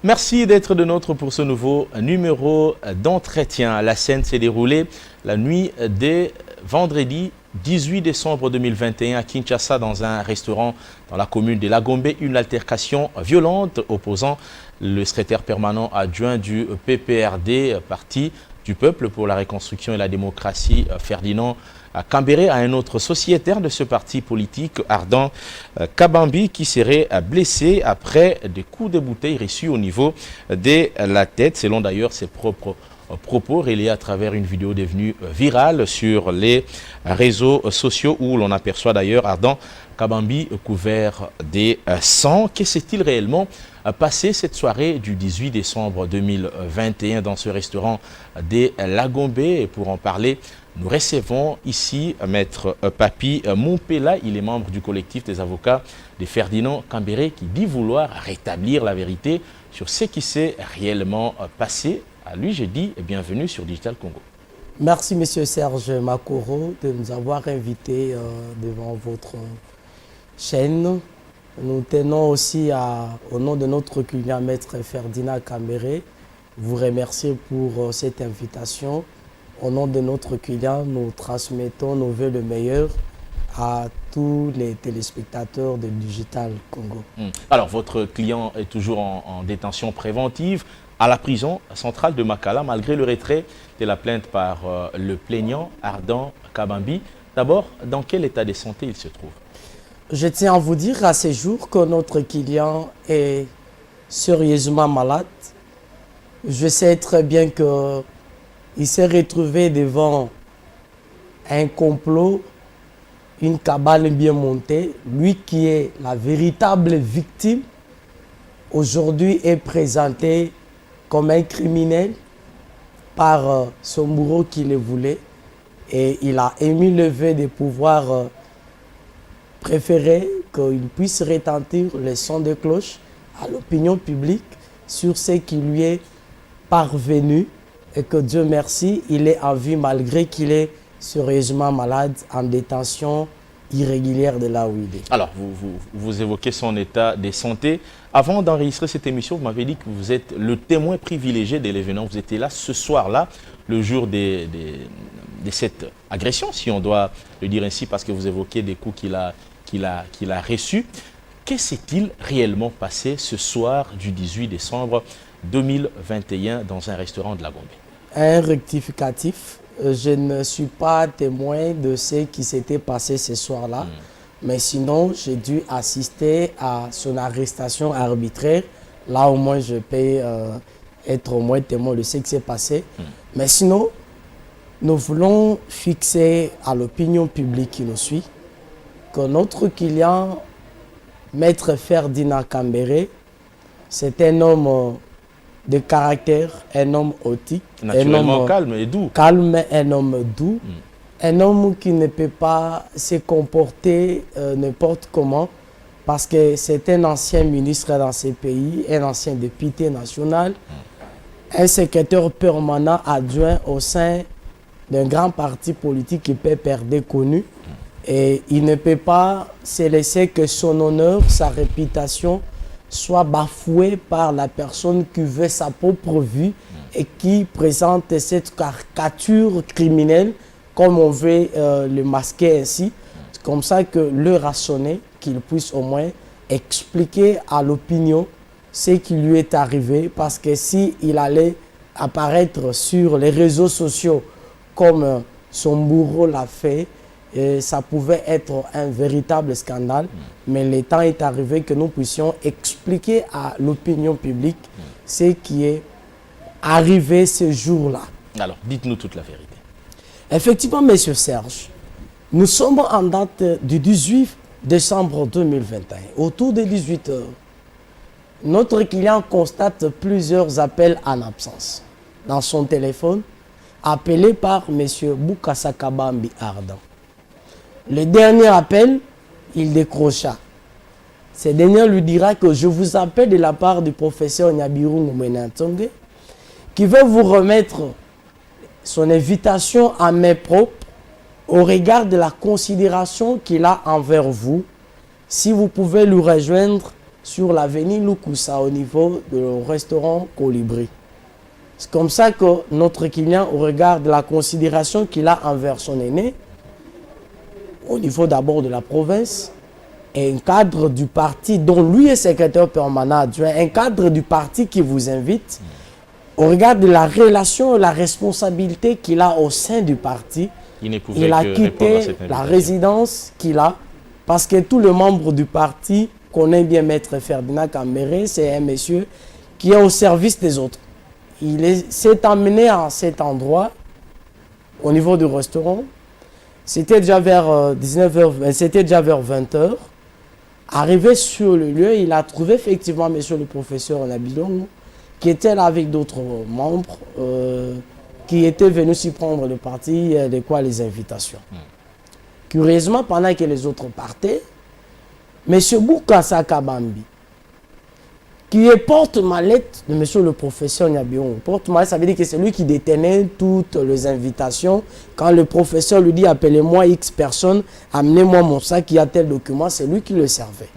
Merci d'être de nôtre pour ce nouveau numéro d'entretien. La scène s'est déroulée la nuit des vendredi 18 décembre 2021 à Kinshasa dans un restaurant dans la commune de Lagombe. Une altercation violente opposant le secrétaire permanent adjoint du PPRD, Parti du Peuple pour la Reconstruction et la Démocratie, Ferdinand Kambere, à un autre sociétaire de ce parti politique, Ardent Kabambi, qui serait blessé après des coups de bouteille reçus au niveau de la tête, selon d'ailleurs ses propres propos relayés à travers une vidéo devenue virale sur les réseaux sociaux où l'on aperçoit d'ailleurs Ardent Kabambi couvert des sangs. Que s'est-il réellement passé cette soirée du 18 décembre 2021 dans ce restaurant des Lagombe? Et pour en parler, nous recevons ici Maître Papi Mompela. Il est membre du collectif des avocats de Ferdinand Kambere qui dit vouloir rétablir la vérité sur ce qui s'est réellement passé. À lui, je dis bienvenue sur Digital Congo. Merci, Monsieur Serge Makoro, de nous avoir invités devant votre chaîne. Nous tenons aussi, au nom de notre client, Maître Ferdinand Kambere, vous remercier pour cette invitation. Au nom de notre client, nous transmettons nos vœux le meilleur à tous les téléspectateurs de Digital Congo. Alors, votre client est toujours en détention préventive à la prison centrale de Makala, malgré le retrait de la plainte par le plaignant Ardent Kabambi. D'abord, dans quel état de santé il se trouve? Je tiens à vous dire à ce jour que notre client est sérieusement malade. Je sais très bien qu'il s'est retrouvé devant un complot, une cabale bien montée. Lui qui est la véritable victime, aujourd'hui est présenté comme un criminel par son bourreau qui le voulait. Et il a émis le vœu de pouvoir préférer qu'il puisse retentir le son de cloche à l'opinion publique sur ce qui lui est parvenu et que Dieu merci, il est en vie malgré qu'il est sérieusement malade, en détention irrégulière de là où il est. Alors, vous évoquez son état de santé. Avant d'enregistrer cette émission, vous m'avez dit que vous êtes le témoin privilégié de l'événement. Vous étiez là ce soir-là, le jour de cette agression, si on doit le dire ainsi, parce que vous évoquez des coups qu'il a reçus. Que s'est-il réellement passé ce soir du 18 décembre 2021 dans un restaurant de Lagombe? Un rectificatif. Je ne suis pas témoin de ce qui s'était passé ce soir-là, mais sinon, j'ai dû assister à son arrestation arbitraire. Là, au moins, je peux être au moins témoin de ce qui s'est passé. Mais sinon, nous voulons fixer à l'opinion publique qui nous suit que notre client, Maître Ferdinand Kambere, c'est un homme de caractère, un homme authentique, naturellement un homme calme et doux. Un homme doux, un homme qui ne peut pas se comporter n'importe comment parce que c'est un ancien ministre dans ce pays, un ancien député national, un secrétaire permanent adjoint au sein d'un grand parti politique qui peut perdre connu. Et il ne peut pas se laisser que son honneur, sa réputation soit bafoué par la personne qui veut sa propre vie et qui présente cette caricature criminelle comme on veut le masquer ainsi. C'est comme ça que l'heure a sonné, qu'il puisse au moins expliquer à l'opinion ce qui lui est arrivé, parce que s'il allait apparaître sur les réseaux sociaux comme son bourreau l'a fait, et ça pouvait être un véritable scandale, mais le temps est arrivé que nous puissions expliquer à l'opinion publique ce qui est arrivé ce jour-là. Alors, dites-nous toute la vérité. Effectivement, Monsieur Serge, nous sommes en date du 18 décembre 2021. Autour de 18 h, notre client constate plusieurs appels en absence dans son téléphone, appelés par Monsieur Boukassa Kabambi Ardent. Le dernier appel, il décrocha. Ce dernier lui dira que je vous appelle de la part du professeur Nyabiru Ngoumenantongue qui veut vous remettre son invitation à main propre au regard de la considération qu'il a envers vous. Si vous pouvez lui rejoindre sur l'avenue Lukusa au niveau du restaurant Colibri. C'est comme ça que notre client, au regard de la considération qu'il a envers son aîné, au niveau d'abord de la province, et un cadre du parti dont lui est secrétaire permanent adjoint, un cadre du parti qui vous invite, au regard de la relation et la responsabilité qu'il a au sein du parti, il a quitté la résidence qu'il a, parce que tous les membres du parti connaissent bien Maître Ferdinand Cambéré, c'est un monsieur qui est au service des autres. Il s'est emmené à cet endroit, au niveau du restaurant. C'était déjà vers 19h, c'était déjà vers 20h. Arrivé sur le lieu, il a trouvé effectivement monsieur le professeur Nabilon, qui était là avec d'autres membres, qui étaient venus s'y prendre le parti, les invitations. Curieusement, pendant que les autres partaient, monsieur Boukassa Kabambi, qui est porte-mallette de monsieur le professeur Nabion. Porte-mallette, ça veut dire que c'est lui qui détenait toutes les invitations. Quand le professeur lui dit « appelez-moi X personne, amenez-moi mon sac, il y a tel document », c'est lui qui le servait.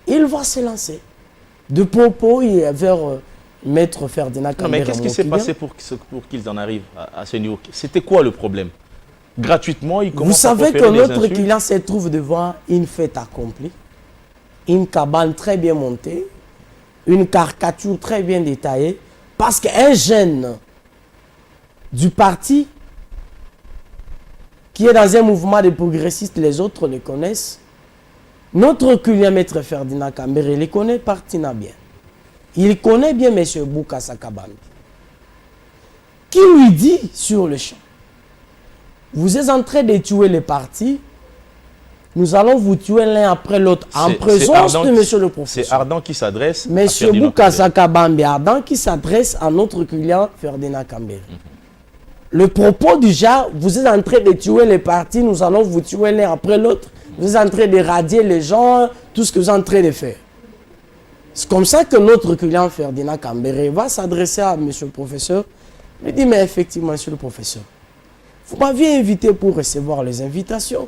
Il va se lancer. De propos, vers Maître Ferdinand Cambéré. Mais qu'est-ce qui s'est passé pour qu'ils en arrivent à ce niveau? C'était quoi le problème? Gratuitement, ils commencent à proférer des insultes. Vous savez que notre client se trouve devant une fête accomplie, une cabane très bien montée, une caricature très bien détaillée, parce qu'un jeune du parti qui est dans un mouvement de progressistes, les autres le connaissent, notre client Maître Ferdinand Cambéré le connaît partina bien. Il connaît bien M. Boukassa Kabambi, qui lui dit sur le champ, vous êtes en train de tuer les partis, nous allons vous tuer l'un après l'autre en présence de monsieur le professeur. C'est Ardent qui s'adresse à Ferdinand Boukassa Kabambi, Ardent qui s'adresse à notre client Ferdinand Cambéré. Le propos du genre, vous êtes en train de tuer les partis, nous allons vous tuer l'un après l'autre. Vous êtes en train de radier les gens, tout ce que vous êtes en train de faire. C'est comme ça que notre client Ferdinand Cambéré va s'adresser à monsieur le professeur. Il lui dit, mais effectivement, monsieur le professeur, vous m'aviez invité pour recevoir les invitations.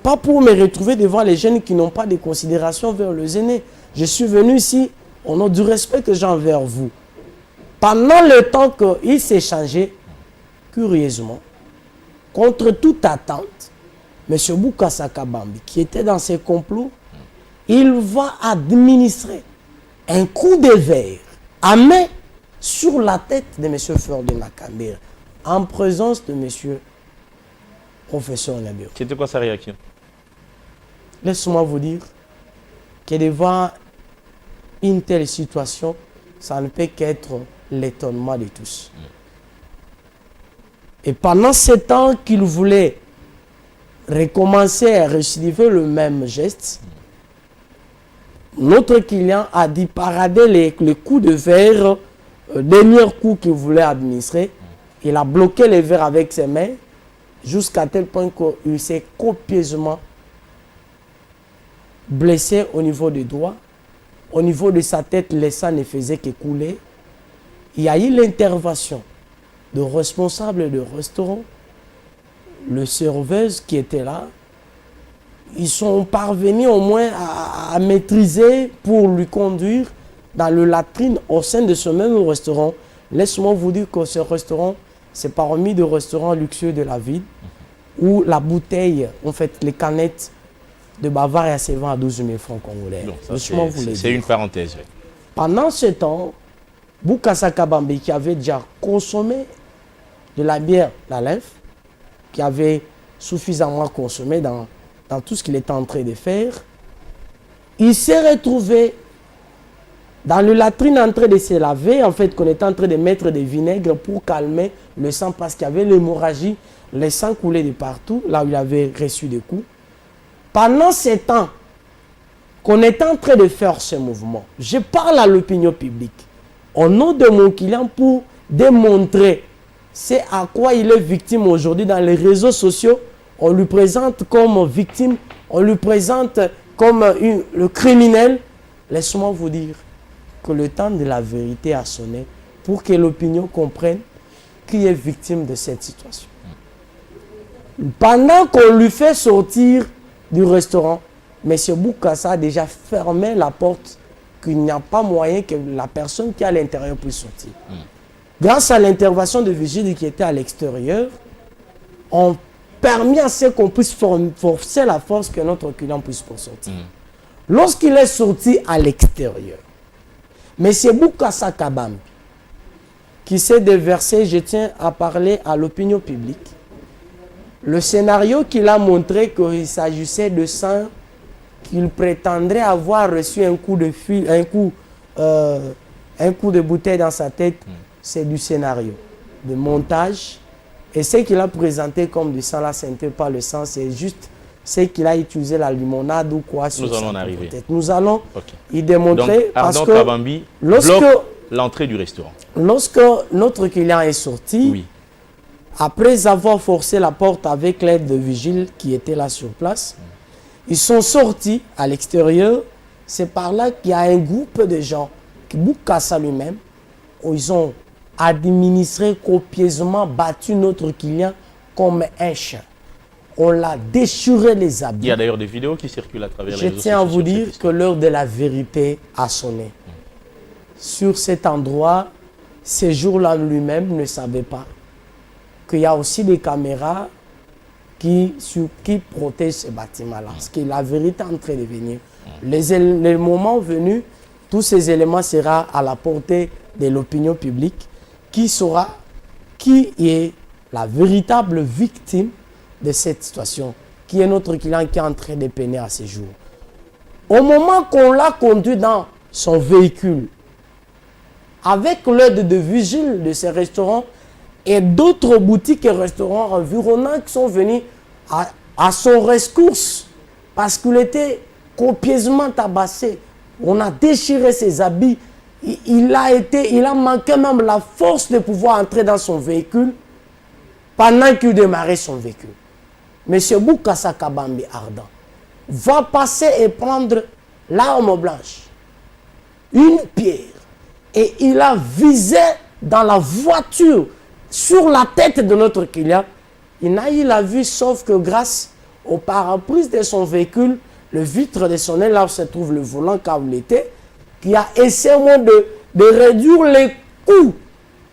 Pas pour me retrouver devant les jeunes qui n'ont pas de considération vers les aînés. Je suis venu ici au nom du respect que j'ai envers vous. Pendant le temps qu'il s'échangeait, curieusement, contre toute attente, M. Boukassa Kabambi, qui était dans ses complots, il va administrer un coup de verre à main sur la tête de M. Ferdinand Cambéré, en présence de M. Professeur Nabio. C'était quoi sa réaction? Laisse-moi vous dire que devant une telle situation, ça ne peut qu'être l'étonnement de tous. Et pendant ce temps qu'il voulait recommencer à récidiver le même geste, notre client a dit parader les coups de verre, dernier coup qu'il voulait administrer. Il a bloqué les verres avec ses mains jusqu'à tel point qu'il s'est copieusement blessé au niveau des doigts. Au niveau de sa tête, le sang ne faisait que couler. Il y a eu l'intervention de responsables de restaurant, le serveuse qui était là. Ils sont parvenus au moins à maîtriser pour lui conduire dans le latrine au sein de ce même restaurant. Laisse-moi vous dire que ce restaurant, c'est parmi les restaurants luxueux de la ville où la bouteille, en fait, les canettes de Bavaria se vendent à 12 000 francs congolais. C'est une parenthèse. Oui. Pendant ce temps, Boukassa Kabambi, qui avait déjà consommé de la bière, la lymphe, qui avait suffisamment consommé dans tout ce qu'il était en train de faire, il s'est retrouvé dans le latrine en train de se laver, en fait, qu'on était en train de mettre des vinaigres pour calmer le sang parce qu'il y avait l'hémorragie, le sang coulait de partout, là où il avait reçu des coups. Pendant ce temps qu'on est en train de faire ce mouvement, je parle à l'opinion publique, au nom de mon client pour démontrer c'est à quoi il est victime aujourd'hui dans les réseaux sociaux. On lui présente comme victime, on lui présente comme le criminel. Laisse-moi vous dire que le temps de la vérité a sonné pour que l'opinion comprenne qui est victime de cette situation. Pendant qu'on lui fait sortir du restaurant, M. Bokassa a déjà fermé la porte qu'il n'y a pas moyen que la personne qui est à l'intérieur puisse sortir. Grâce à l'intervention de vigiles qui était à l'extérieur, on permis à ce qu'on puisse forcer la force que notre client puisse sortir. Lorsqu'il est sorti à l'extérieur, M. Bokassa Kabambi, qui s'est déversé, je tiens à parler à l'opinion publique, le scénario qu'il a montré qu'il s'agissait de sang, qu'il prétendrait avoir reçu un coup de fil, un coup de bouteille dans sa tête, c'est du scénario, de montage. Et ce qu'il a présenté comme du sang, là, ce n'était pas le sang, c'est juste ce qu'il a utilisé la limonade ou quoi. Nous allons en arriver. Nous allons y démontrer. Donc, parce que Kabambi bloque l'entrée du restaurant. Lorsque notre client est sorti, après avoir forcé la porte avec l'aide de vigiles qui étaient là sur place, ils sont sortis à l'extérieur. C'est par là qu'il y a un groupe de gens, qui Bokassa lui-même, où ils ont administré copieusement, battu notre client comme un chien. On l'a déchiré les habits. Il y a d'ailleurs des vidéos qui circulent à travers les réseaux sociaux. Je tiens à vous dire que l'heure de la vérité a sonné. Sur cet endroit, ces jours-là lui-même ne savait pas qu'il y a aussi des caméras qui protègent ce bâtiment-là. Parce que la vérité est en train de venir. Les moments venus, tous ces éléments seront à la portée de l'opinion publique qui saura qui est la véritable victime de cette situation, qui est notre client qui est en train de peiner à ce jour. Au moment qu'on l'a conduit dans son véhicule, avec l'aide de vigiles de ces restaurants et d'autres boutiques et restaurants environnants qui sont venus à son rescousse parce qu'il était copieusement tabassé. On a déchiré ses habits. Il a manqué même la force de pouvoir entrer dans son véhicule pendant qu'il démarrait son véhicule. Monsieur Bokassa Kabambi Ardent va passer et prendre l'arme blanche, une pierre, et il a visé dans la voiture, sur la tête de notre client. Il n'a eu la vue, sauf que grâce au pare-brise de son véhicule, le vitre de son aile, là où se trouve le volant car il était, qui a essayé de réduire les coups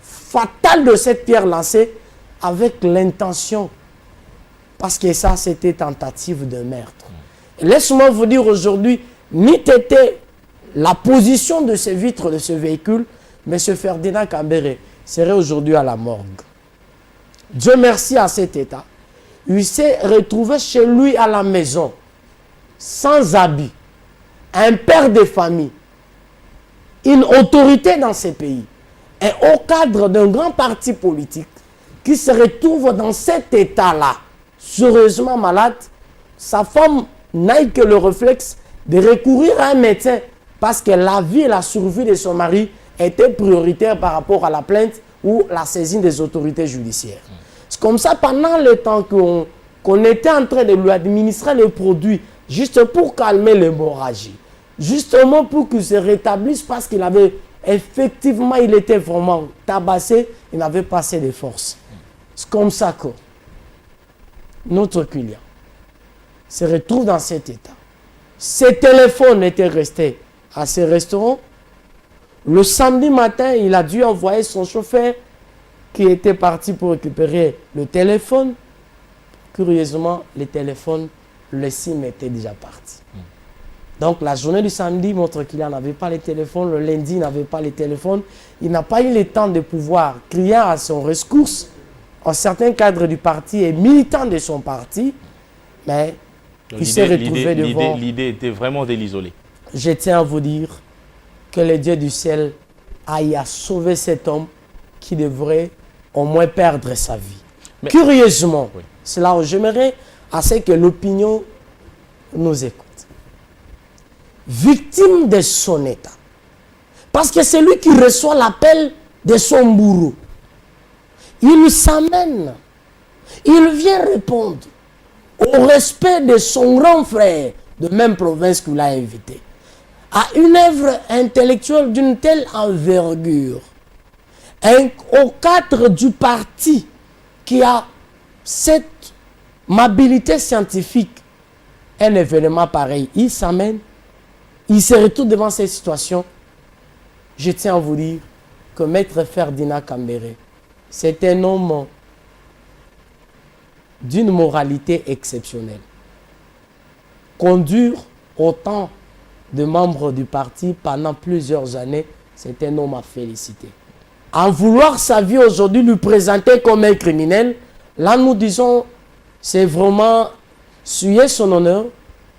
fatals de cette pierre lancée avec l'intention, parce que ça c'était tentative de meurtre. Laisse-moi vous dire aujourd'hui, ni était la position de ces vitres de ce véhicule, M. Ferdinand Kambere serait aujourd'hui à la morgue. Dieu merci à cet état. Il s'est retrouvé chez lui à la maison, sans habit, un père de famille, une autorité dans ce pays, et au cadre d'un grand parti politique qui se retrouve dans cet état-là, sérieusement malade. Sa femme n'a eu que le réflexe de recourir à un médecin parce que la vie et la survie de son mari étaient prioritaires par rapport à la plainte ou la saisine des autorités judiciaires. C'est comme ça, pendant le temps qu'on était en train de lui administrer les produits, juste pour calmer l'hémorragie, justement pour qu'il se rétablisse parce qu'il avait effectivement, il était vraiment tabassé, il n'avait pas assez de force. C'est comme ça que notre client se retrouve dans cet état. Ses téléphones étaient restés à ce restaurant. Le samedi matin, il a dû envoyer son chauffeur qui était parti pour récupérer le téléphone. Curieusement, le téléphone, le SIM était déjà parti. Donc la journée du samedi, notre client n'avait pas les téléphones. Le lundi, il n'avait pas les téléphones. Il n'a pas eu le temps de pouvoir crier à son rescousse. Un certain cadre du parti est militant de son parti, mais il s'est retrouvé devant... L'idée était vraiment de l'isoler. Je tiens à vous dire que le Dieu du ciel aille à sauver cet homme qui devrait au moins perdre sa vie. Mais, curieusement, c'est là où j'aimerais à ce que l'opinion nous écoute. Victime de son état. Parce que c'est lui qui reçoit l'appel de son bourreau. Il s'amène. Il vient répondre au respect de son grand frère de même province qu'il a invité. À une œuvre intellectuelle d'une telle envergure. Au cadre du parti qui a cette mobilité scientifique un événement pareil, il s'amène, il se retrouve devant cette situation. Je tiens à vous dire que Maître Ferdinand Kambere, c'est un homme d'une moralité exceptionnelle. Conduire autant de membres du parti pendant plusieurs années, c'est un homme à féliciter. En vouloir sa vie aujourd'hui lui présenter comme un criminel, là nous disons, c'est vraiment souiller son honneur,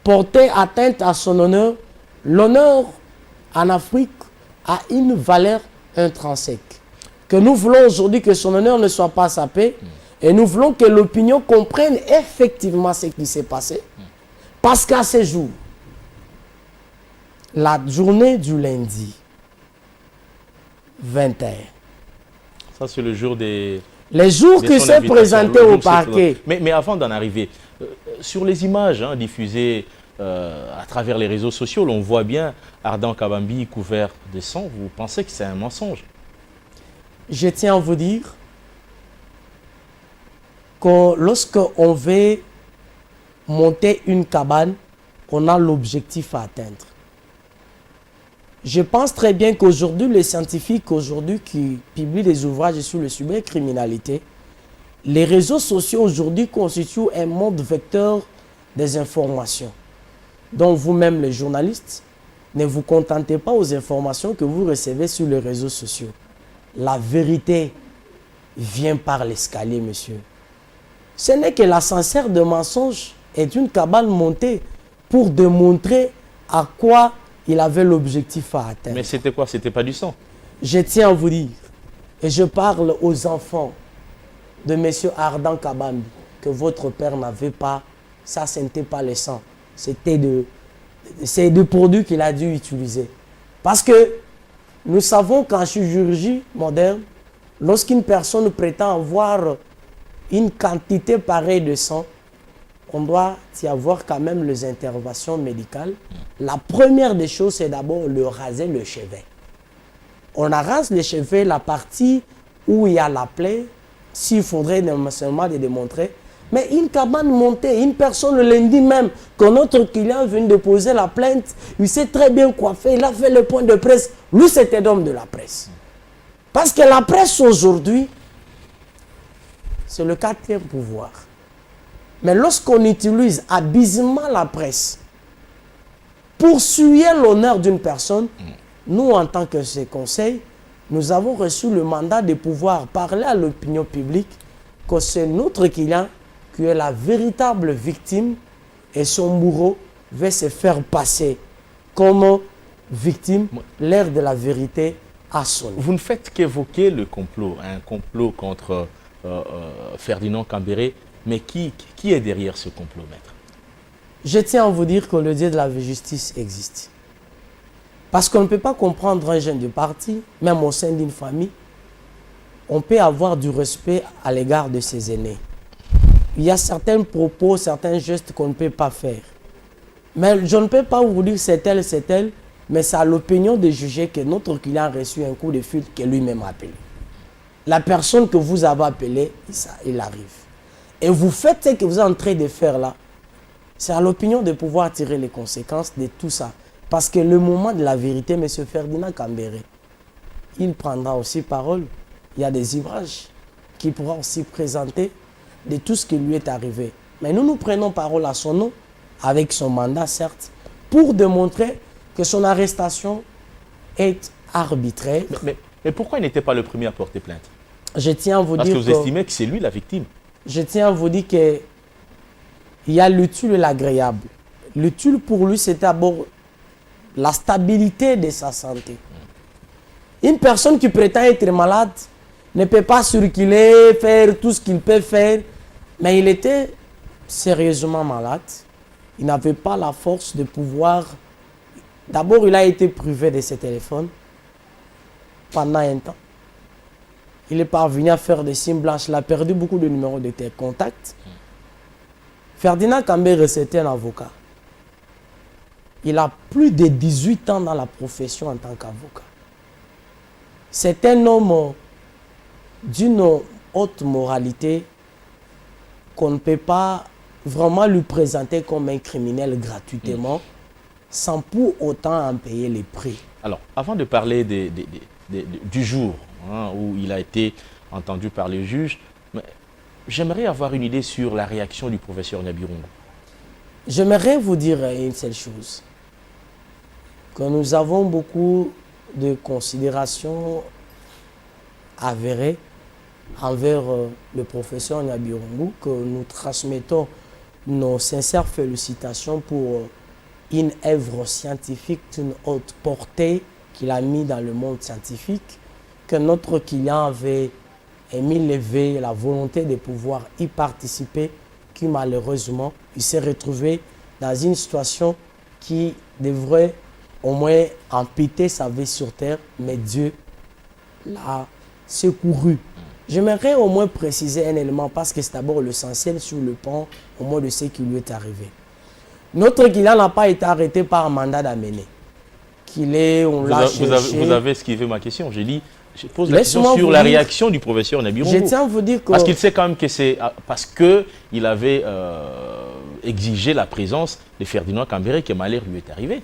porter atteinte à son honneur. L'honneur en Afrique a une valeur intrinsèque. Que nous voulons aujourd'hui que son honneur ne soit pas sapé, et nous voulons que l'opinion comprenne effectivement ce qui s'est passé. Parce qu'à ce jour, la journée du lundi 21, ça c'est le jour des... les jours qui s'est présenté au parquet. Mais avant d'en arriver, sur les images diffusées à travers les réseaux sociaux, on voit bien Ardan Kabambi couvert de sang. Vous pensez que c'est un mensonge? Je tiens à vous dire que lorsqu'on veut monter une cabane, on a l'objectif à atteindre. Je pense très bien qu'aujourd'hui, les scientifiques aujourd'hui qui publient des ouvrages sur le cybercriminalité, les réseaux sociaux aujourd'hui constituent un mode vecteur des informations. Donc vous-même, les journalistes, ne vous contentez pas aux informations que vous recevez sur les réseaux sociaux. La vérité vient par l'escalier, monsieur. Ce n'est que l'ascenseur de mensonge est une cabane montée pour démontrer à quoi il avait l'objectif à atteindre. Mais c'était quoi? C'était pas du sang? Je tiens à vous dire, et je parle aux enfants de M. Ardan Kabambi, que votre père n'avait pas, ça ce n'était pas le sang, c'est des produits qu'il a dû utiliser. Parce que nous savons qu'en chirurgie moderne, lorsqu'une personne prétend avoir une quantité pareille de sang, on doit y avoir quand même les interventions médicales. La première des choses, c'est d'abord le raser le chevet. On rase le chevet, la partie où il y a la plaie, s'il faudrait seulement le démontrer. Mais une cabane montée, une personne le lundi même, quand notre client vient de poser la plainte, il s'est très bien coiffé, il a fait le point de presse. Lui, c'était l'homme de la presse. Parce que la presse aujourd'hui, c'est le quatrième pouvoir. Mais lorsqu'on utilise abusivement la presse pour souiller l'honneur d'une personne, nous, en tant que ces conseils, nous avons reçu le mandat de pouvoir parler à l'opinion publique que c'est notre client qui est la véritable victime et son bourreau va se faire passer comme victime. L'heure de la vérité a sonné. Vous ne faites qu'évoquer le complot, un complot contre Ferdinand Kambere. Mais qui est derrière ce complot, maître? Je tiens à vous dire que le Dieu de la justice existe. Parce qu'on ne peut pas comprendre un jeune du parti, même au sein d'une famille, on peut avoir du respect à l'égard de ses aînés. Il y a certains propos, certains gestes qu'on ne peut pas faire. Mais je ne peux pas vous dire c'est tel, mais c'est à l'opinion de juger que notre client a reçu un coup de fil que lui-même a appelé. La personne que vous avez appelée, il arrive. Et vous faites ce que vous êtes en train de faire là. C'est à l'opinion de pouvoir tirer les conséquences de tout ça. Parce que le moment de la vérité, M. Ferdinand Kambere, il prendra aussi parole. Il y a des ouvrages qui pourront aussi présenter de tout ce qui lui est arrivé. Mais nous prenons parole à son nom, avec son mandat certes, pour démontrer que son arrestation est arbitraire. Mais pourquoi il n'était pas le premier à porter plainte? Je tiens à vous dire Parce que vous estimez que c'est lui la victime. Je tiens à vous dire qu'il y a l'utile et l'agréable. L'utile pour lui, c'est d'abord la stabilité de sa santé. Une personne qui prétend être malade ne peut pas circuler, faire tout ce qu'il peut faire. Mais il était sérieusement malade. Il n'avait pas la force de pouvoir... D'abord, il a été privé de ses téléphones pendant un temps. Il est parvenu à faire des signes blanches. Il a perdu beaucoup de numéros de contacts. Ferdinand Kambere, c'était un avocat. Il a plus de 18 ans dans la profession en tant qu'avocat. C'est un homme d'une haute moralité qu'on ne peut pas vraiment lui présenter comme un criminel gratuitement, sans pour autant en payer les prix. Alors, avant de parler du jour hein, où il a été entendu par le juge, j'aimerais avoir une idée sur la réaction du professeur Nyabirungu. J'aimerais vous dire une seule chose, que nous avons beaucoup de considérations avérées envers le professeur Nyabirungu, que nous transmettons nos sincères félicitations pour une œuvre scientifique d'une haute portée qu'il a mis dans le monde scientifique, que notre client avait émis levé la volonté de pouvoir y participer, qui malheureusement, il s'est retrouvé dans une situation qui devrait au moins amputer sa vie sur terre, mais Dieu l'a secouru. J'aimerais au moins préciser un élément parce que c'est d'abord l'essentiel sur le plan au moins de ce qui lui est arrivé. Notre client n'a pas été arrêté par mandat d'amener. On l'a cherché. Vous avez esquivé ma question. J'ai dit, je pose la question sur la réaction du professeur Nyabirungu. Je tiens à vous dire que... Parce qu'il sait quand même que c'est parce qu'il avait exigé la présence de Ferdinand Cambéré que malheur lui est arrivé.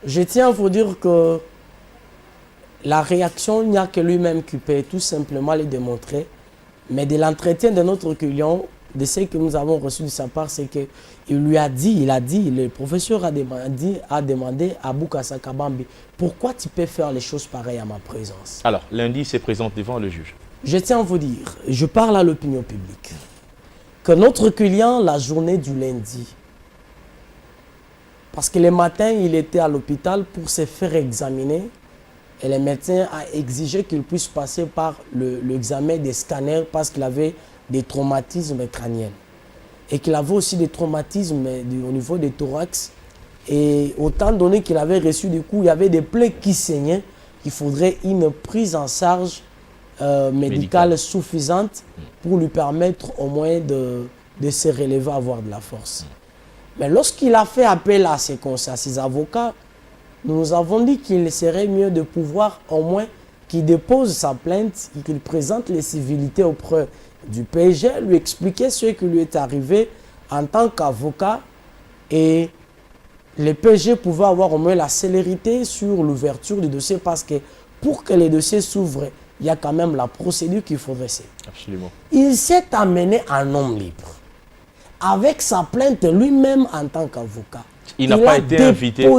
Je tiens à vous dire que la réaction, il n'y a que lui-même qui peut tout simplement le démontrer. Mais de l'entretien de notre client, de ce que nous avons reçu de sa part, c'est qu'il lui a dit, le professeur a demandé à Bokassa Kabambi, pourquoi tu peux faire les choses pareilles à ma présence? Alors, lundi, il se présente devant le juge. Je tiens à vous dire, je parle à l'opinion publique, que notre client, la journée du lundi, parce que le matin, il était à l'hôpital pour se faire examiner, et le médecin a exigé qu'il puisse passer par l'examen des scanners parce qu'il avait des traumatismes crâniens et qu'il avait aussi des traumatismes au niveau des thorax. Et autant donné qu'il avait reçu des coups, il y avait des plaies qui saignaient, il faudrait une prise en charge médicale suffisante pour lui permettre au moins de se relever, avoir de la force. Mais lorsqu'il a fait appel à ses avocats, nous avons dit qu'il serait mieux de pouvoir au moins qu'il dépose sa plainte et qu'il présente les civilités auprès du PSG, lui expliquer ce qui lui est arrivé en tant qu'avocat, et le PSG pouvait avoir au moins la célérité sur l'ouverture du dossier, parce que pour que les dossiers s'ouvrent, il y a quand même la procédure qu'il faudrait suivre. Absolument. Il s'est amené en homme libre, avec sa plainte lui-même en tant qu'avocat. Il n'a pas été invité.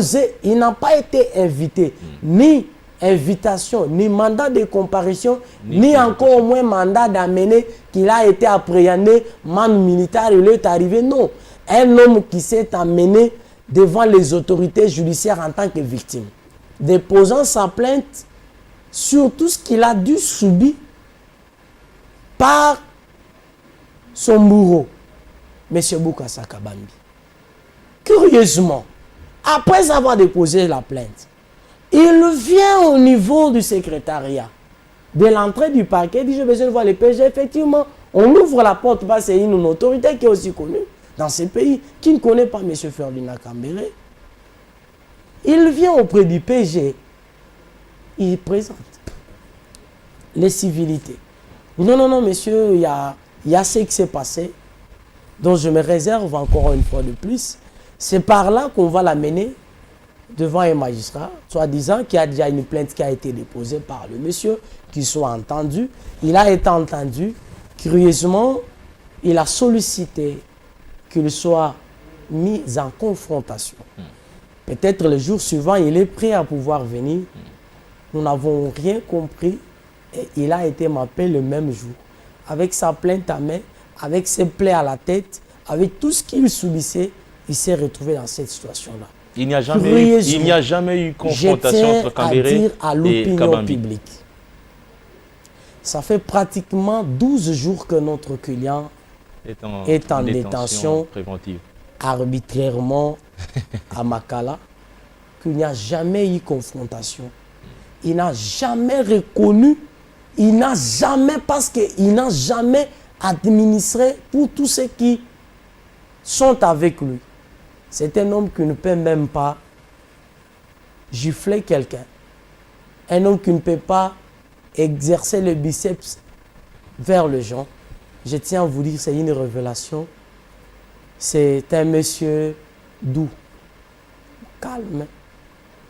Il n'a pas été invité, ni invitation, ni mandat de comparution, ni encore au moins mandat d'amener qu'il a été appréhendé, man militaire, il est arrivé. Non, un homme qui s'est amené devant les autorités judiciaires en tant que victime, déposant sa plainte sur tout ce qu'il a dû subir par son bourreau, M. Bokassa Kabambi. Curieusement, après avoir déposé la plainte, il vient au niveau du secrétariat de l'entrée du parquet, il dit: j'ai besoin de voir le PG. Effectivement, on ouvre la porte parce que c'est une autorité qui est aussi connue dans ce pays, qui ne connaît pas M. Ferdinand Cambéré. Il vient auprès du PG, il présente les civilités. Non, non, non, monsieur, il y a ce qui s'est passé, donc je me réserve encore une fois de plus. C'est par là qu'on va l'amener devant un magistrat, soi-disant qu'il y a déjà une plainte qui a été déposée par le monsieur, qu'il soit entendu. Il a été entendu. Curieusement, il a sollicité qu'il soit mis en confrontation. Peut-être le jour suivant, il est prêt à pouvoir venir. Nous n'avons rien compris et il a été mappé le même jour. Avec sa plainte à main, avec ses plaies à la tête, avec tout ce qu'il subissait, il s'est retrouvé dans cette situation-là. Il n'y a jamais eu confrontation entre Cambéré et Kabambi. Publique. Ça fait pratiquement 12 jours que notre client est en détention préventive arbitrairement à Makala, qu'il n'y a jamais eu confrontation. Il n'a jamais reconnu, il n'a jamais, parce qu'il n'a jamais administré pour tous ceux qui sont avec lui. C'est un homme qui ne peut même pas gifler quelqu'un. Un homme qui ne peut pas exercer le biceps vers les gens. Je tiens à vous dire, c'est une révélation C'est un monsieur doux, calme,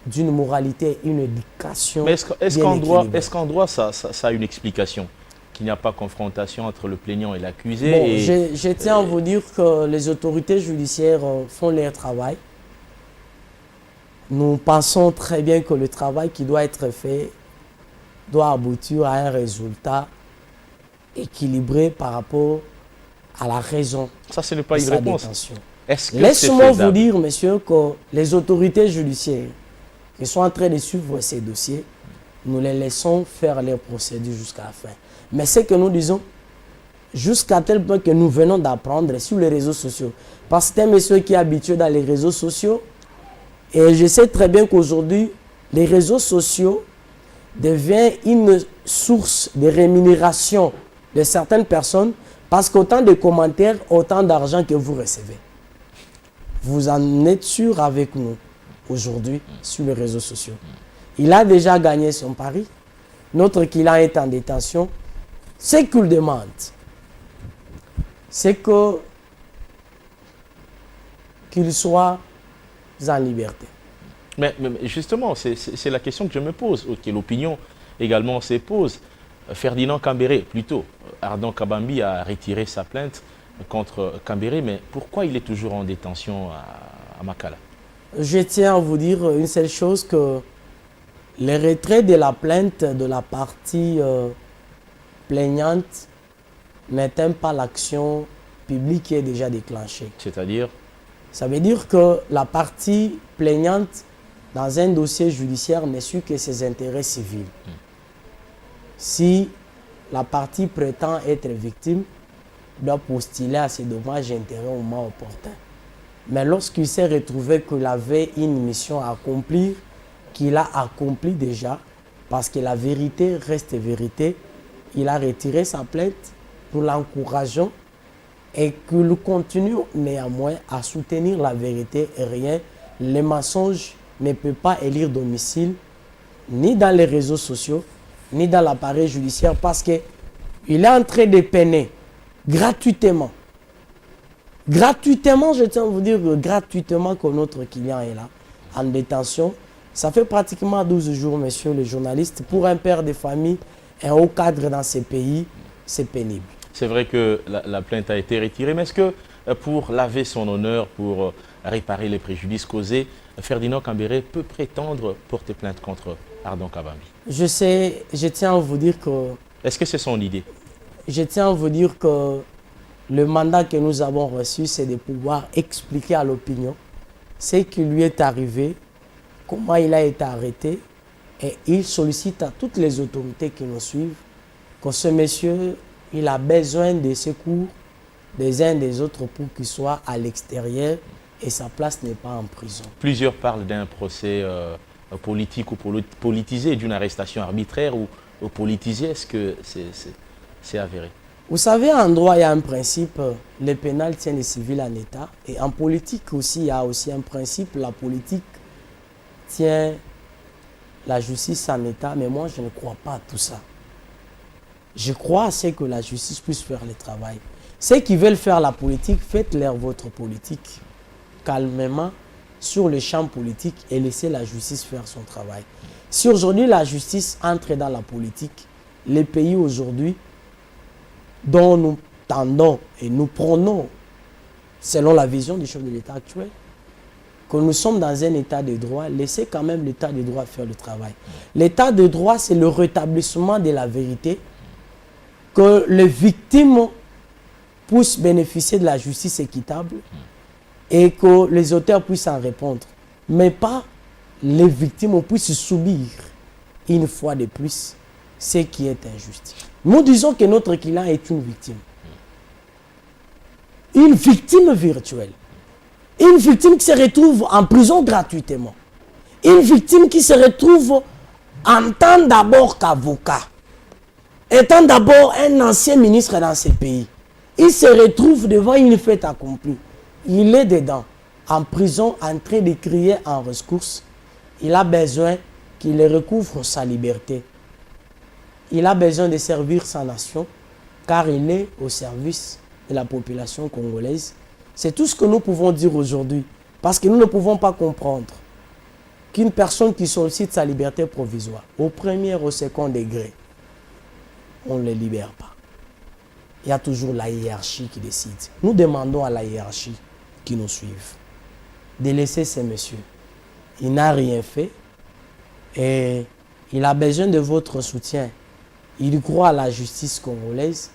d'une moralité, une éducation. Mais est-ce qu'en droit, ça a une explication? Qu'il n'y a pas confrontation entre le plaignant et l'accusé? Bon, je tiens à vous dire que les autorités judiciaires font leur travail. Nous pensons très bien que le travail qui doit être fait doit aboutir à un résultat équilibré par rapport à la raison. Ça, ce n'est pas une réponse. Laisse-moi vous dire, monsieur, que les autorités judiciaires qui sont en train de suivre ces dossiers, nous les laissons faire leurs procédures jusqu'à la fin. Mais ce que nous disons, jusqu'à tel point que nous venons d'apprendre sur les réseaux sociaux, parce que c'est un monsieur qui est habitué dans les réseaux sociaux, et je sais très bien qu'aujourd'hui, les réseaux sociaux deviennent une source de rémunération de certaines personnes, parce qu'autant de commentaires, autant d'argent que vous recevez. Vous en êtes sûr avec nous aujourd'hui sur les réseaux sociaux. Il a déjà gagné son pari. Notre client est en détention. Ce qu'il demande, c'est qu'il soit en liberté. Mais justement, c'est la question que je me pose, que l'opinion également se pose. Ferdinand Cambéré, plutôt, Ardon Kabambi a retiré sa plainte contre Cambéré, mais pourquoi il est toujours en détention à Makala? Je tiens à vous dire une seule chose, que le retrait de la plainte de la partie plaignante n'éteint pas l'action publique qui est déjà déclenchée. C'est-à-dire? Ça veut dire que la partie plaignante dans un dossier judiciaire n'est su que ses intérêts civils. Si la partie prétend être victime, doit postuler à ses dommages et intérêts au moment opportun. Mais lorsqu'il s'est retrouvé qu'il avait une mission à accomplir, qu'il a accompli déjà, parce que la vérité reste vérité, il a retiré sa plainte, nous l'encourageons et qu'il continue néanmoins à soutenir la vérité et rien. Les mensonges ne peuvent pas élire domicile, ni dans les réseaux sociaux, ni dans l'appareil judiciaire, parce qu'il est en train de peiner gratuitement. Gratuitement, je tiens à vous dire que gratuitement que notre client est là, en détention. Ça fait pratiquement 12 jours, monsieur le journaliste. Pour un père de famille, un haut cadre dans ces pays, c'est pénible. C'est vrai que la plainte a été retirée, mais est-ce que pour laver son honneur, pour réparer les préjudices causés, Ferdinand Cambéré peut prétendre porter plainte contre Ardon Kabambi? Je sais, je tiens à vous dire que... Est-ce que c'est son idée? Je tiens à vous dire que le mandat que nous avons reçu, c'est de pouvoir expliquer à l'opinion ce qui lui est arrivé, comment il a été arrêté, et il sollicite à toutes les autorités qui nous suivent que ce monsieur, il a besoin des secours des uns des autres pour qu'il soit à l'extérieur et sa place n'est pas en prison. Plusieurs parlent d'un procès politique ou politisé, d'une arrestation arbitraire ou politisée. Est-ce que c'est avéré? Vous savez, en droit, il y a un principe, le pénal tient les civils en état. Et en politique aussi, il y a aussi un principe, la politique tient la justice en état. Mais moi, je ne crois pas à tout ça. Je crois à ce que la justice puisse faire le travail. Ceux qui veulent faire la politique, faites-leur votre politique calmement sur le champ politique et laissez la justice faire son travail. Si aujourd'hui la justice entre dans la politique, les pays aujourd'hui dont nous tendons et nous prenons, selon la vision du chef de l'État actuel, que nous sommes dans un état de droit, laissez quand même l'état de droit faire le travail. L'état de droit, c'est le rétablissement de la vérité, que les victimes puissent bénéficier de la justice équitable et que les auteurs puissent en répondre. Mais pas les victimes puissent subir une fois de plus ce qui est injuste. Nous disons que notre client est une victime. Une victime virtuelle. Une victime qui se retrouve en prison gratuitement. Une victime qui se retrouve en tant d'abord qu'avocat. Étant d'abord un ancien ministre dans ce pays. Il se retrouve devant une fête accomplie. Il est dedans, en prison, en train de crier en rescousse. Il a besoin qu'il recouvre sa liberté. Il a besoin de servir sa nation, car il est au service de la population congolaise. C'est tout ce que nous pouvons dire aujourd'hui. Parce que nous ne pouvons pas comprendre qu'une personne qui sollicite sa liberté provisoire, au premier, au second degré, on ne le libère pas. Il y a toujours la hiérarchie qui décide. Nous demandons à la hiérarchie qui nous suive de laisser ces messieurs. Il n'a rien fait et il a besoin de votre soutien. Il croit à la justice congolaise.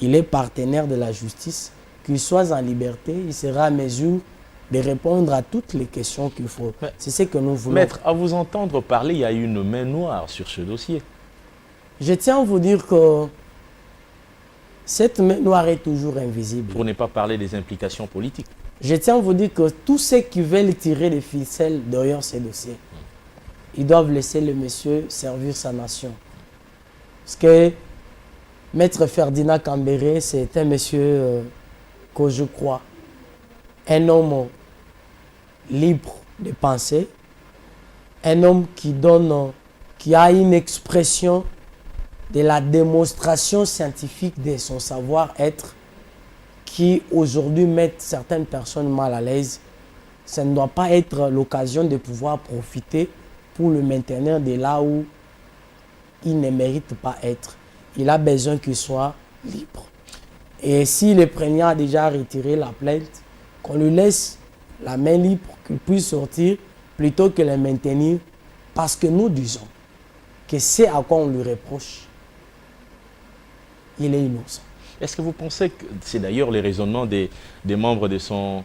Il est partenaire de la justice. Qu'il soit en liberté, il sera à mesure de répondre à toutes les questions qu'il faut. C'est ce que nous voulons. Maître, à vous entendre parler, il y a une main noire sur ce dossier. Je tiens à vous dire que cette main noire est toujours invisible. Pour ne pas parler des implications politiques. Je tiens à vous dire que tous ceux qui veulent tirer les ficelles derrière ces dossiers, ils doivent laisser le monsieur servir sa nation. Parce que Maître Ferdinand Kambere, c'est un monsieur que je crois, un homme libre de penser, un homme qui donne, qui a une expression de la démonstration scientifique de son savoir-être qui aujourd'hui met certaines personnes mal à l'aise. Ça ne doit pas être l'occasion de pouvoir profiter pour le maintenir de là où il ne mérite pas être. Il a besoin qu'il soit libre. Et si le président a déjà retiré la plainte, qu'on lui laisse la main libre, qu'il puisse sortir plutôt que le maintenir, parce que nous disons que c'est à quoi on lui reproche. Il est innocent. Est-ce que vous pensez que c'est d'ailleurs les raisonnements des membres de son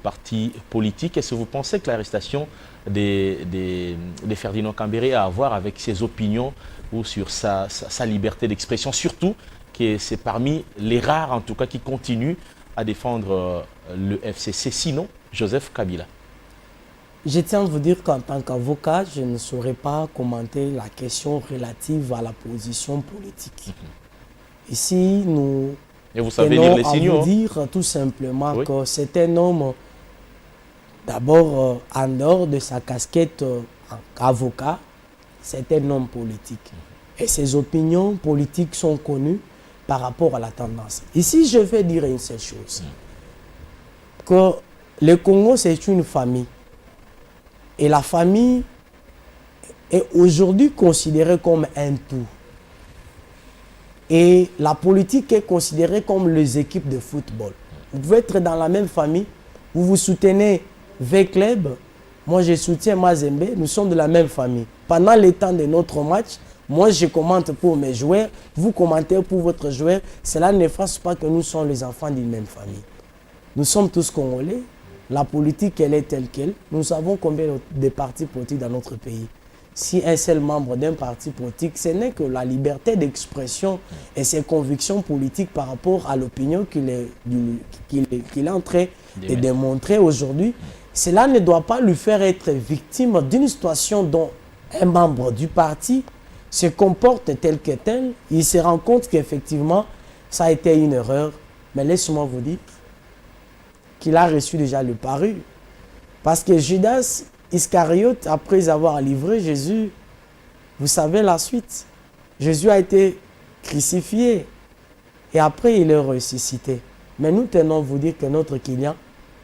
parti politique? Est-ce que vous pensez que l'arrestation de Ferdinand Kambere a à voir avec ses opinions ou sur sa liberté d'expression? Surtout que c'est parmi les rares, en tout cas, qui continuent à défendre le FCC. Sinon, Joseph Kabila. Je tiens à vous dire qu'en tant qu'avocat, je ne saurais pas commenter la question relative à la position politique. Ici, nous et vous savez lire les signaux, vous dire tout simplement que c'est un homme, d'abord, en dehors de sa casquette avocat, c'est un homme politique. Et ses opinions politiques sont connues par rapport à la tendance. Ici, je vais dire une seule chose. Que le Congo, c'est une famille. Et la famille est aujourd'hui considérée comme un tout. Et la politique est considérée comme les équipes de football. Vous pouvez être dans la même famille, vous vous soutenez 20 clubs, moi je soutiens Mazembe, nous sommes de la même famille. Pendant le temps de notre match, moi je commente pour mes joueurs, vous commentez pour votre joueur. Cela ne fasse pas que nous sommes les enfants d'une même famille. Nous sommes tous Congolais, la politique elle est telle qu'elle. Nous savons combien de partis politiques dans notre pays. Si un seul membre d'un parti politique, ce n'est que la liberté d'expression et ses convictions politiques par rapport à l'opinion qu'il est en train de démontrer aujourd'hui, cela ne doit pas lui faire être victime d'une situation dont un membre du parti se comporte tel que tel. Il se rend compte qu'effectivement, ça a été une erreur. Mais laisse-moi vous dire qu'il a reçu déjà le paru. Parce que Judas Iscariote, après avoir livré Jésus, vous savez la suite. Jésus a été crucifié et après il est ressuscité. Mais nous tenons à vous dire que notre client,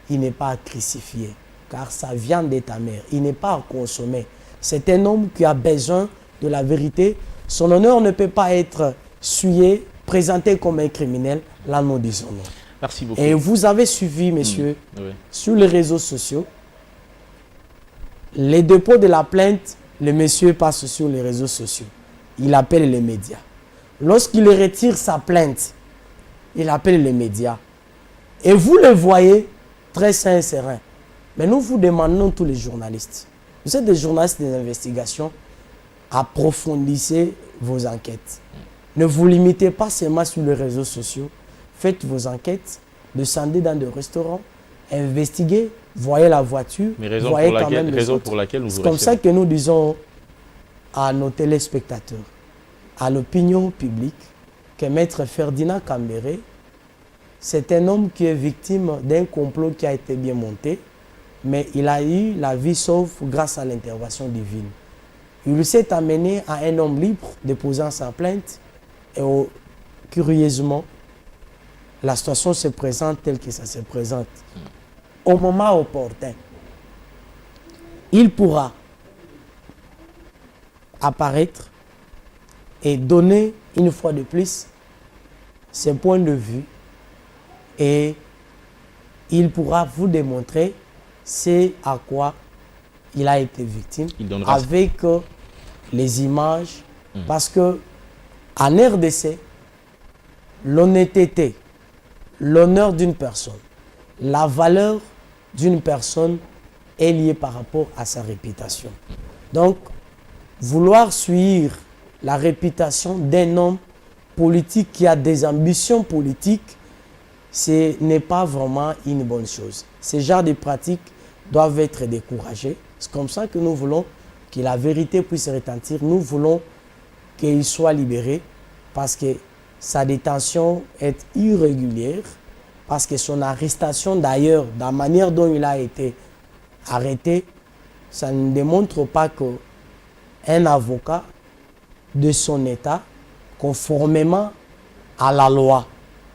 il n'est pas crucifié, car sa viande est amère. Il n'est pas à consommer. C'est un homme qui a besoin de la vérité. Son honneur ne peut pas être souillé, présenté comme un criminel. Là, nous disons non. Merci beaucoup. Et vous avez suivi, messieurs, sur les réseaux sociaux, les dépôts de la plainte, le monsieur passe sur les réseaux sociaux. Il appelle les médias. Lorsqu'il retire sa plainte, il appelle les médias. Et vous le voyez très sain et serein. Mais nous vous demandons, tous les journalistes, vous êtes des journalistes d'investigation, approfondissez vos enquêtes. Ne vous limitez pas seulement sur les réseaux sociaux. Faites vos enquêtes, descendez dans des restaurants, investiguez, voyez la voiture, voyez quand même les autres. C'est comme ça que nous disons à nos téléspectateurs, à l'opinion publique, que Maître Ferdinand Kambere, c'est un homme qui est victime d'un complot qui a été bien monté, mais il a eu la vie sauve grâce à l'intervention divine. Il s'est amené à un homme libre déposant sa plainte et curieusement, la situation se présente telle que ça se présente. Au moment opportun, il pourra apparaître et donner une fois de plus ses points de vue et il pourra vous démontrer c'est à quoi il a été victime avec les images parce que en RDC, l'honnêteté, l'honneur d'une personne, la valeur d'une personne est liée par rapport à sa réputation. Donc, vouloir suivre la réputation d'un homme politique qui a des ambitions politiques, ce n'est pas vraiment une bonne chose. Ces genres de pratiques doivent être découragées. C'est comme ça que nous voulons que la vérité puisse retentir. Nous voulons qu'il soit libéré parce que sa détention est irrégulière, parce que son arrestation d'ailleurs, de la manière dont il a été arrêté, ça ne démontre pas qu'un avocat de son État, conformément à la loi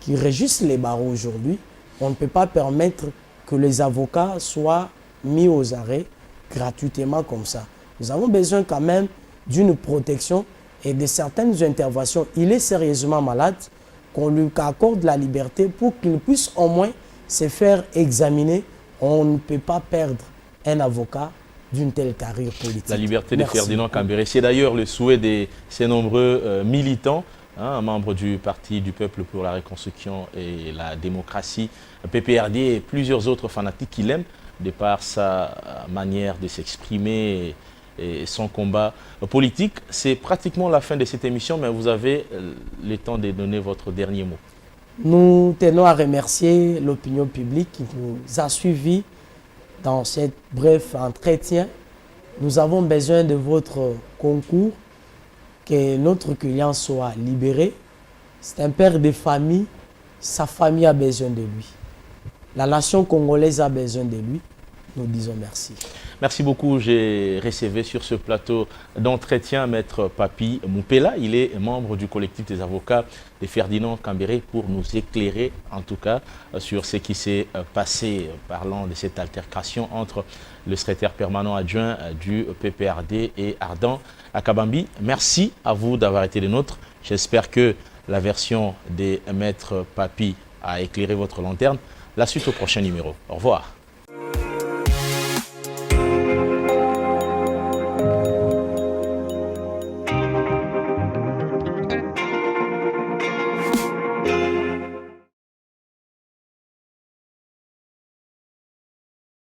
qui régisse les barreaux aujourd'hui, on ne peut pas permettre que les avocats soient mis aux arrêts gratuitement comme ça. Nous avons besoin quand même d'une protection et de certaines interventions. Il est sérieusement malade, qu'on lui accorde la liberté pour qu'il puisse au moins se faire examiner. On ne peut pas perdre un avocat d'une telle carrière politique. La liberté de Ferdinand Cambéré, c'est d'ailleurs le souhait de ces nombreux militants, membres du Parti du Peuple pour la Reconstruction et la Démocratie, PPRD et plusieurs autres fanatiques qui l'aiment de par sa manière de s'exprimer et son combat politique. C'est pratiquement la fin de cette émission, mais vous avez le temps de donner votre dernier mot. Nous tenons à remercier l'opinion publique qui nous a suivis dans ce bref entretien. Nous avons besoin de votre concours, que notre client soit libéré. C'est un père de famille, sa famille a besoin de lui. La nation congolaise a besoin de lui. Nous disons merci. Merci beaucoup. J'ai recevé sur ce plateau d'entretien Maître Papi Moupela. Il est membre du collectif des avocats de Ferdinand Cambéré pour nous éclairer en tout cas sur ce qui s'est passé parlant de cette altercation entre le secrétaire permanent adjoint du PPRD et Ardan Akabambi. Merci à vous d'avoir été des nôtres. J'espère que la version des Maître Papi a éclairé votre lanterne. La suite au prochain numéro. Au revoir.